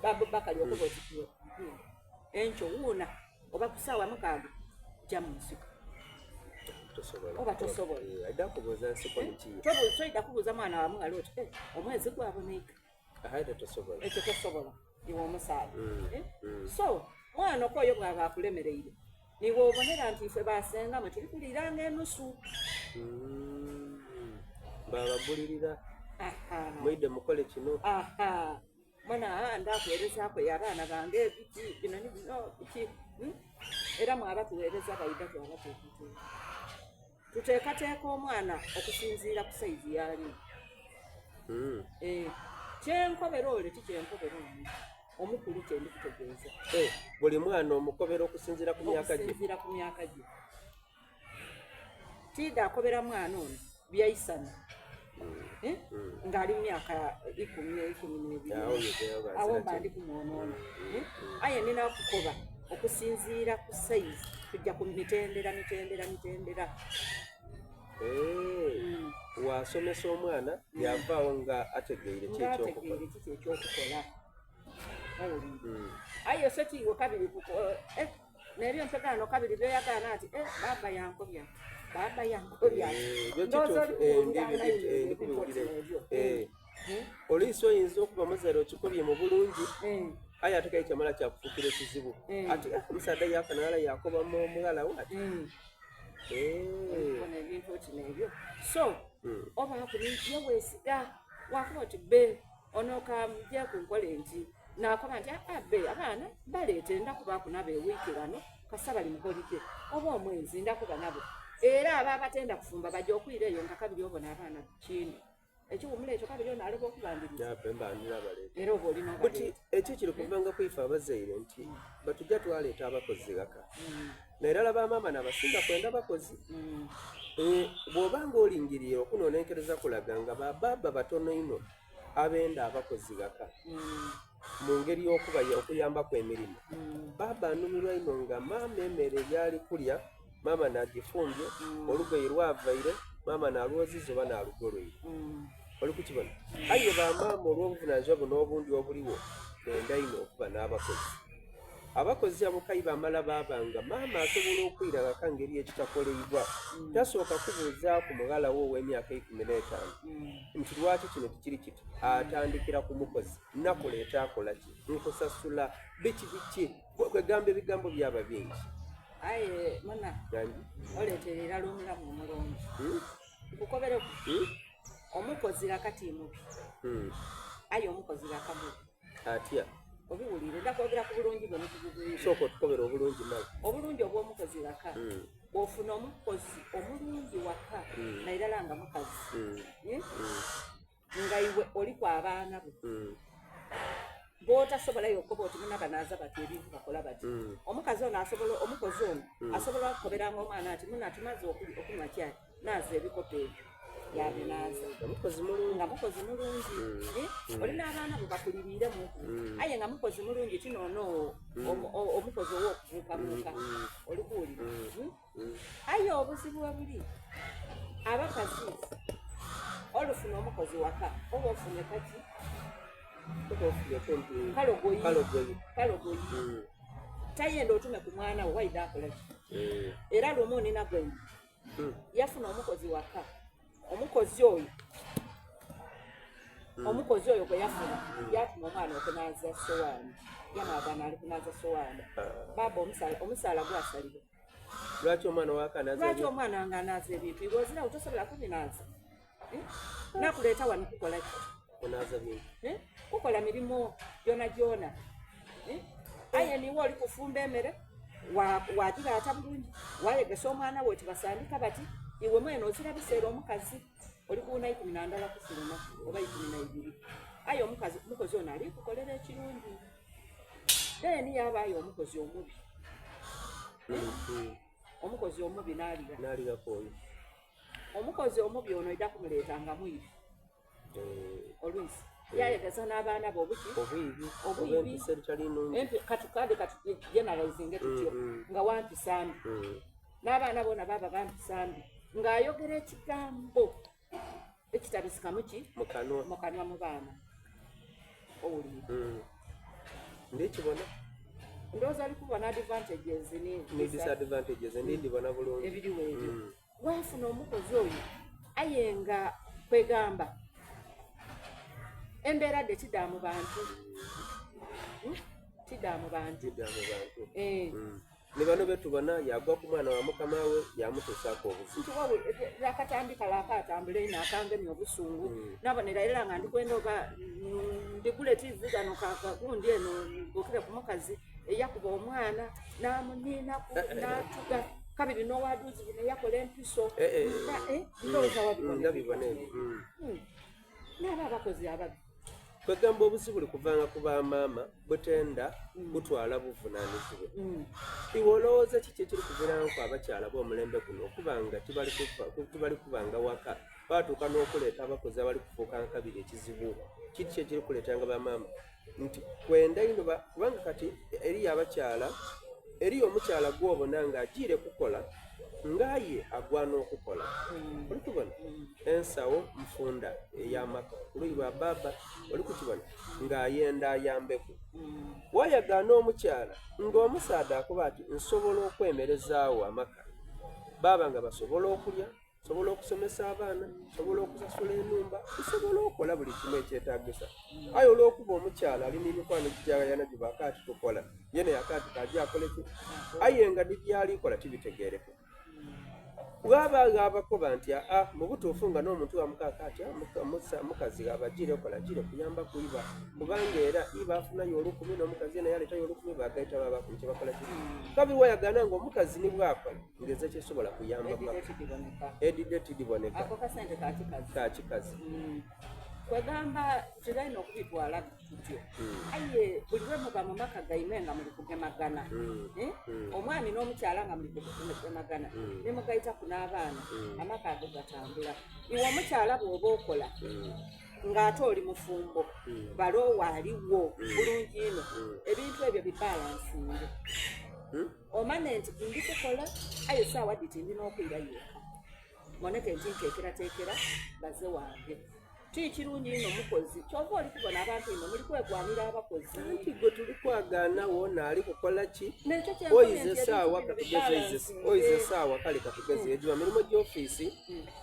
babu bakali okuba otikiwe encho wuuna oba kusaawa mukaaga jja mu nsiko oba tosobola ajja kubuuza nsiko niki toyita kubuuza mwana wamu nga looti omwezi gwaboneka ahaida tosobola ekyo tosobola iwe omusaala so mwana okwoyo bw'aba akulemereire niwe obonera nti ife basenga mwe tuli kuliranga enusu babagulirira mwidde mukole kino mwana ndakuweerezaako abaana bange ebiki bino nibino biki era mwaba tuweereza bayida twaba tuteekateeka omwana okusinziira ku saizi yali kyenkobera ole tikyenkobera omu omukulu kyendi kutegeeza buli mwana omukobera okusinziira ku myaka gye tida akobera mwana ono byayisana ng'ali mu myaka 12 awo mba ndi kumwonoona aye nina kukoba okusinziira ku saizi tujja ku mitendera wasomesa omwana yavaawo nga ategeire kyekyokukola aye so kiiwe kabiri nebyo mpegano kabiri byoyagana nti baba yankobya oliisi oyinza okuba muzaire okikobye mu bulungi aye ate kali kyamala kyakufuukira ekizibu ati omusaadde yakanala yakobamu omuwala wati ebintu kinebyo so obakuyo weesiga wakuba oti be onokamuje kunkola enti nakoba nti be abaana baleete ndakubaku nabo ewiiki bano kasa bali muholike oba omwezi ndakuba nabo era aba abatenda kufumba bajja okwira eyo nga kabiri obona abaana kindi ekiwumula ekyo kabiri ono aleka okubandiriza era oba olina buti ekyo kiri kuvanga kwifa abazaire nti batujja twaleeta abakozi gaka naye era bamaama n'abasinga kwenda bakozi bw'obanga olingiriye okunoonenkereza kulaga nga bababa batono ino abenda abakozi gaka mu ngeri y'okuyambaku emirimu baba anumirwa ino nga maama emmere gyali kulya maama nagifumbye olugoye lwavaire maama nalwoziza oba nalugolwere oli kukibona aye bamaama olw'obuvunanyizibwa buno obundi obuliwo enda ino okuba n'abakozi abakozi abo kayi bamala babanga maama asobola okwiragaka ngeri ekitakoleibwa tasooka kubuuza ku muwala wo ow'emyaka 15 nti lwaki kino tikiri kiti atandikira ku mukozi nakuleeta akola ki nkusasula biki kwegamba ebigambo byaba bingi aye mana oleeterera lwomulamu omulungi nkukobere omukozi lakati mubi aye omukozi lakamubi atya obiwulire ndakwogera ku bulungi bwe nokubugulira sooka otukobera obulungi nawe obulungi obw'omukozi laka ofuna omukozi omulungi waka nairala nga mukazi nga iwe oliku abaana bo bootasobolayo okuba oti muna banaaza bati ebintu bakola bati omukazi ono omukozi ono asobola okukoberanga omwana ati muna tumaze okunywa cyayi naaza ebikopo ebyo yabinaaza nga mukozi mulungi olina abaana bo bakuliriiremu aye nga mukozi mulungi tinoono omukozi ow'okubuukabuuka olikuwulira aye obuzibu webuli abakazi olufuna omukozi waka oba ofunye kati kalogoyi tayenda otume ku mwana we waida akolaki era lwomu onina gwendi yafuna omukozi waka omukozi oyo gwe yafuna yatuma omwana okunaaza sowaani yamagana ali kunaaza sowaani baba omusaala gwasalibwa lwaki omwana nga anaaza ebintu ibwozirawo tosobola kubinaaza nakuleeta wano kukola ki kukola mirimu gyona aye niwe oli kufumba emere wagibaata bulungi wayegesa omwana we tibasandika bati iwe mwene ozira biseera omukazi oli kuwuna 12 kufuluma oba 12 aye omukozi ono ali kukolera ekirungi then yabaayo omukozi omubi omukozi omubi n'alira koyo omukozi omubi ono ejja kumuleetanga mwibi olwisi yayegeza n'abaana be obuyibi katukade katugeneralinge tutyo nga wampisambi n'abaana bona baba bampisambi ng'ayogera ekigambo ekitabisikamu ki mu kanwa mu baana owulira ndikibona ndowooza ali kubona advantages ne disadvantages ndibona bulungi ebiriwo ebyo wafuna omukozi oyo aye nga kwegamba embeera de tidaamu bantu ne bano betubona yagwa ku mwana wa mukama we yamutuusaako obuzibu nti wowe akatambika laakatambule nakangemya obusungu nabonera era nga ndikwenda oba ndigule tiivi gano kagundi eno mbukire ku mukazi eyakuba omwana namuninaku natuga kabiri n'owaduuzi bino yakola empiso ndowooza ndabibona ebyo naaba abakozi ababi kwegamba obuzibu buli kuvanga ku bamaama butenda butwala buvunaanyizibwa iwe olowooza kiki ekiri kuviiramu ku abakyala b'omulembe guno okubanga tibali kubanga waka batuuka n'okuleeta abakozi abali kufuuka nkabiri ekizibu kiki ekiri kuleetanga bamaama nti kwenda ino kubanga kati eriyo abakyala eriyo omukyala gw'obona ng'agiire kukola ngaye agwana okukola oli kubona ensawo nfunda ey'amaka oluyi lwa baba oli kukibona ng'ayenda ayambeku wayagaana omukyala ng'omusaadde akuba ati nsobola okwemerezaawo amaka baaba nga basobola okulya sobola okusomesa abaana sobola okusasula enumba tusobola okukola buli kimu ekyetaagisa aye olw'okuba omukyala alina emikwano gijayana gibakaati tukola yene yakaati kaji akoleki aye nga nibyalikola tibitegeereka bwabanga abakoba nti mu butuufu nga n'omuntu wamukaaka ati mukazi abagiire okola gire kuyamba kuiba kubanga era iba afunayo olukumi n'omukazi naye aletayo olukumi bagaita babakumi kyebakola kiri kabi wayagana nga omukazi ni bwakola ngeze kyesobola kuyamba edidde tidiboneka kakikazi kwegamba kirina okubitwala tutyo aye buli lwe muba mu maka gaimwe nga muli kugemagana omwami n'omukyala nga muli kugemagana ne mugayita ku n'abaana amaka ago gatambula iwe omukyala bw'oba okola ng'ate oli mufumbo baloowa aliwo bulungi ino ebintu ebyo bibalansinge omane nti ndi kukola aye saawa ddi tindina okwira yeka moneke nti nteekerateekera baze wange kirungi ino mukozi kyova oli kubona abantu ino muli kwegwanira abakozi anti gwe tuli kwagaana wona ali kukola ki oyize esaawa kale katugeze egiba mirimu gy'ofiisi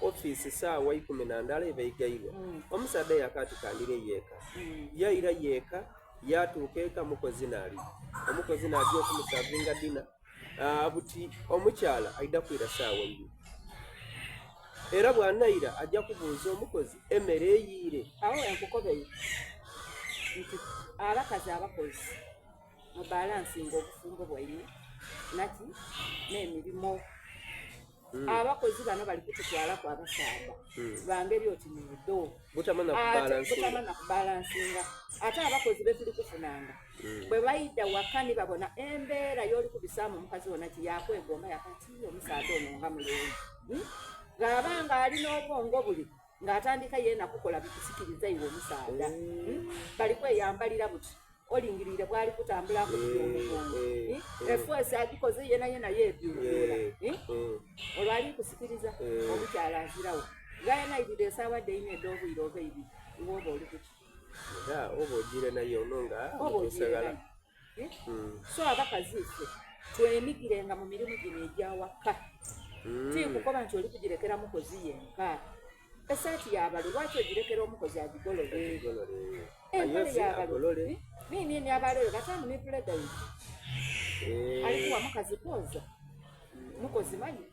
ofiisi saawa 12 ebaigayirwa omusadde yakaati kandire yeeka yaira yeeka yatuuka eka mukozi naali omukozi naajja okumusavinga dina buti omukyala aida kwira saawa 2 era bw'anayira ajja kubuuza omukozi emmere eyiire awo enkukobeyo nti abakazi abakozi mu balansinga obufumbo bwaine naki n'emirimu abakozi bano bali kututwalaku abasaaba lwangeri oti nido butamana kubalansinga ate abakozi betuli kufunanga bwe bayidda wakani babona embeera y'oli kubisaamu omukazi wona kiyakwegomba yakati omusaadde ono nga mulungi ng'abanga alina obwongo buli ng'atandika yeena kukola bikusikiriza iwe omusaada bali kweyambalira buti olingirire bwali kutambulako omugongo efeesi agikoze yena yebyulula olwo ali kusikiriza omukyala azirawo ngayena irire esaawa ddeine ed'obwire oba ibiri iwe oba oli kuki oba ogire naye ononga osagala so abakazi ffe twemigirenga mu mirimu gino egyawaka tikukoba nti oli kugirekera mukozi yenka esaati yabalu lwaki ogirekera omukozi agigolole empale yabalu nini abalole batamu ne predayi alikuwa mukazi kwoza mukozi manyi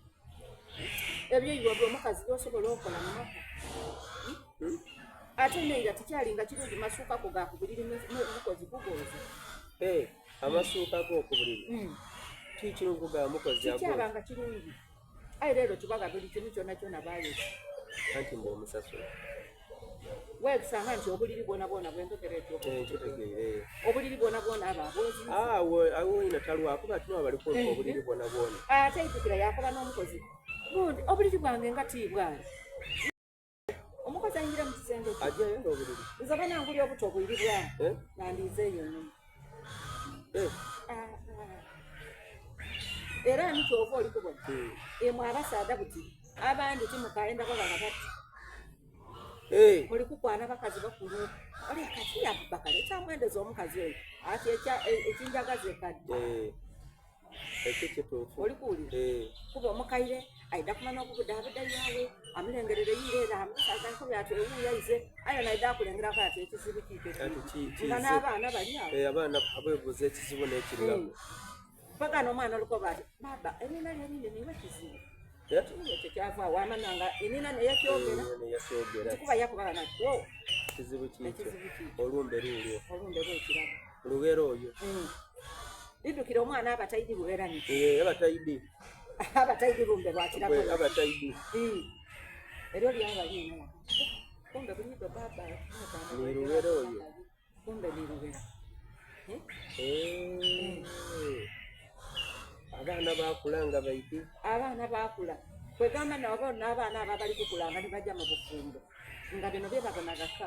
ebyo iwe omukazi byosobola okola mu maka ate neira tikyalinga kirungi masuukako gakubuliri mukozi kugoza amasuukako okubuliri kikirungu ga mukozi kikyabanga kirungi aye leero tubaga buli kimu kyonna kyonna baayesa anti mba omusasula wekusanga nti obuliri bwona bwona bwentokera ekyotegeire obuliri bwona bwona ababwozi awo ina talwakuba tino baliko obuliri bwona bwona ate ijukira yakoba n'omukozi gundi obuliri bwange nga tiibwali omukozi ayingira mu kisenge ajayo ng'obuliri nze bananguli obuto obuliri bwange nandiizeeyo nyuma era ani kyova oli kubona emwe abasaada buti abandi timukaenda babaga bati oli kukwana bakazi bakulu oli akati yakubakale kyamwendeza omukazi oyo ati ekinjagaza ekadde ekyo kituufu oli kuwulira kuba omukaire aida kumanya okubudabida yawe amulengerere yireera amusazaako byati ewuyayize ayo naida akulengerako ati ekizibu kiike nga n'abaana bali awo abaana abeebuuza ekizibu n'ekiriramu pagano omwana olukoba ati baba enina lyanine niwe kizibu ekyo kyava wamananga enina neyakyogera kikuba yakubaga nati kizibu kiikyo olumbe lulwo lwekirabo lugero oyo lidukira omwana abataidi buberani abataidi lumbe lwakirako abataidi eryo lyabalina kumbe kulido baba ni lugero oyo kumbe ni lugero abaana bakula nga baiti abaana bakula kwegamba nabo n'abaana ababali kukulanga ne bajja mu bufumbo nga bino bye babona gaka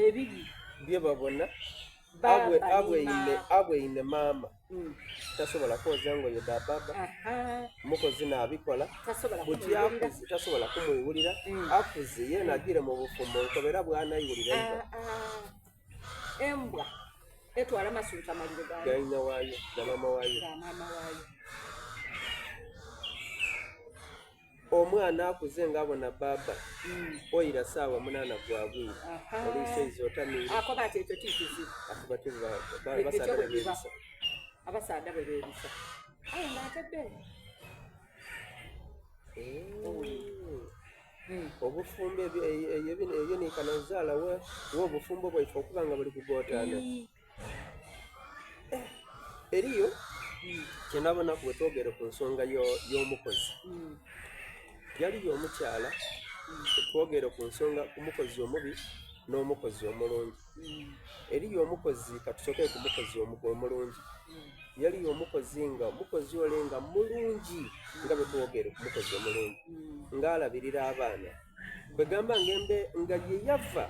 ebiri bye babona abweine maama tasobola kwoza ngoye da baba mukozi n'abikola buti akuze tasobola kumwiwulira akuze ye nagire mu bufumbo nkobera bwanayiwulira embwa etwala masuuta maliro gaina waayo na mama waayo omwana akuze ngabona baba oyira saawa 8 gwabwire oliiso izotamire akoba ati ekyo kikizibu abasaada bwe beebisa ayo ngaatedde obufumbo eyo nikanazaala we obufumbo bwaife okuba nga buli kugootaana eriyo kyenabonaku bwetwogere ku nsonga y'omukozi yaliyo omukyala twogere ku nsonga ku mukozi omubi n'omukozi omulungi eriyo omukozi katusokere ku mukozi omulungi yaliyo omukozi nga omukozi ole nga mulungi nga bwetwogere ku mukozi omulungi ng'alabirira abaana kwegamba nga ye yava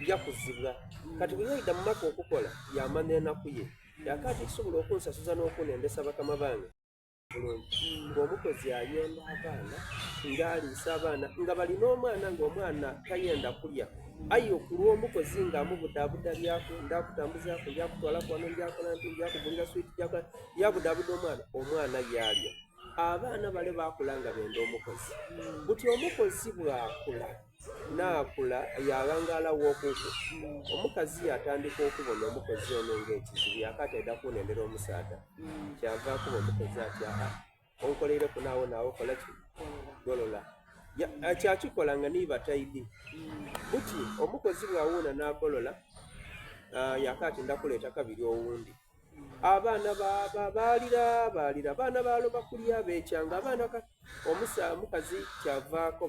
yakuzibwa kati bwe yayida mu maka okukola yamanya enaku ye yakati kisobola okunsasuza n'okunendesa bakama bange bulungi ng'omukozi ayenda abaana ng'aliisa abaana nga balina omwana ng'omwana tayenda kulya aye okulwa omukozi ng'amubudaabuda byako ndakutambuzaako byakutwalaku wano byakola nti byakugulira switi byakola yabudaabuda omwana yalya abaana bale bakula nga benda omukozi buti omukozi bwakula naakula yalangaala w'okuku omukazi yatandika okubona omukozi ono ng'ekizibu yakati aida kunendera omusaada kyava akuba omukozi ati onkoleireku naawo kola ki golola kyakikola nga niba taidi buti omukozi bwawuuna n'agolola yakati ndakuleeta kabiri owundi abaana baalira abaana baaloba kulya beekyanga abaana omukazi kyavaako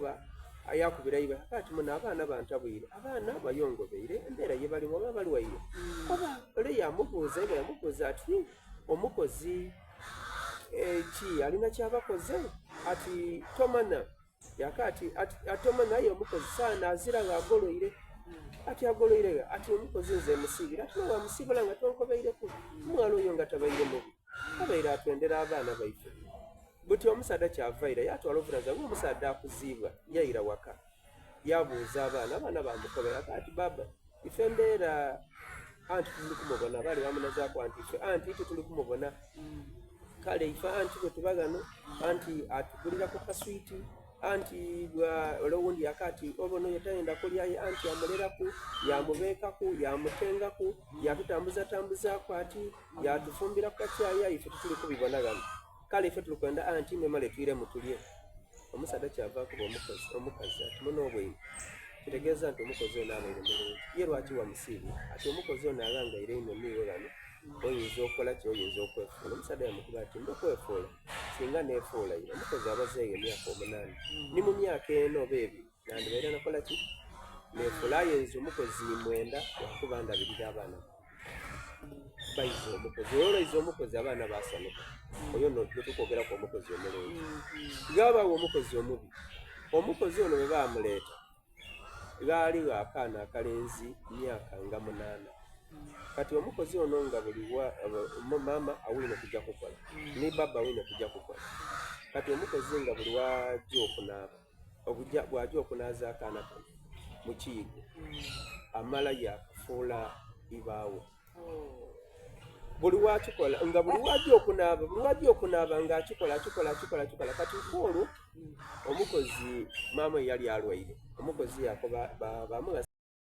yakubirayiba kati muno abaana bantabwire abaana bayongobeire embeera ye balimu oba baliwaire oba ole yamubuuza eba yamubuuza ati omukozi ki alina kyabakoze ati tomana yakati atomana ye omukozi saana azira ng'agoloire ati agoloire ati omukozi nze musiibira ati wamusiibula nga tonkobeireku omwana oyo nga tabaire mubi abaire atwendera abaana baife buti omusaadde kyavaira yatwala obuvunanyizibwa ng'omusaadde akuziibwa yaira waka yabuuza abaana bamukobera ati baba ife embeera anti tuli kumubona baali bamunazaako anti ife anti ite tuli kumubona kale ife anti bwe tuba gano anti atugulirako kaswiti anti olowundi yakati obono yetayenda kulyaye anti yamuleraku yamubeekaku yamutengaku yatutambuzatambuzaako ati yatufumbira ku kakyaya ife tutuli kubibona gano kale ife tulikwenda anti mwemale twire mutulye omusaadde kyavaakuba omukazi ati muno obwine kitegeeza nti omukozi ono abaire mulungi ye lwaki wamusiibu ati omukozi ono alangaire ino niwe gano oyinza okukola ki oyinza okwefuula omusaadde yamukuba ati mba okwefuula singa neefuula ye omukozi abazeeyo emyaka 8 ni mu myaka eno oba ebiri nandibaire nakola ki neefuula ayenza omukozi 9 wakuba ndabirira abaana bayiza omukozi olwaiza omukozi abaana basanuka oyo no tukwogeraku omukozi omulungi gabawo omukozi omubi omukozi ono bwe bamuleeta gaali akaana akalenzi myaka nga 8 kati omukozi ono nga buliwa mama awine kujja kukola ni baba awine kujja kukola kati omukozi nga buli wajja okunaaba bw'ajja okunaaza akaana kano mu kiyigo amala yakufuula ibaawo buli wakikola nga buli wajja okunaaba ng'akikola kati olwo omukozi maama yali alwaire omukozi yakoba bamuba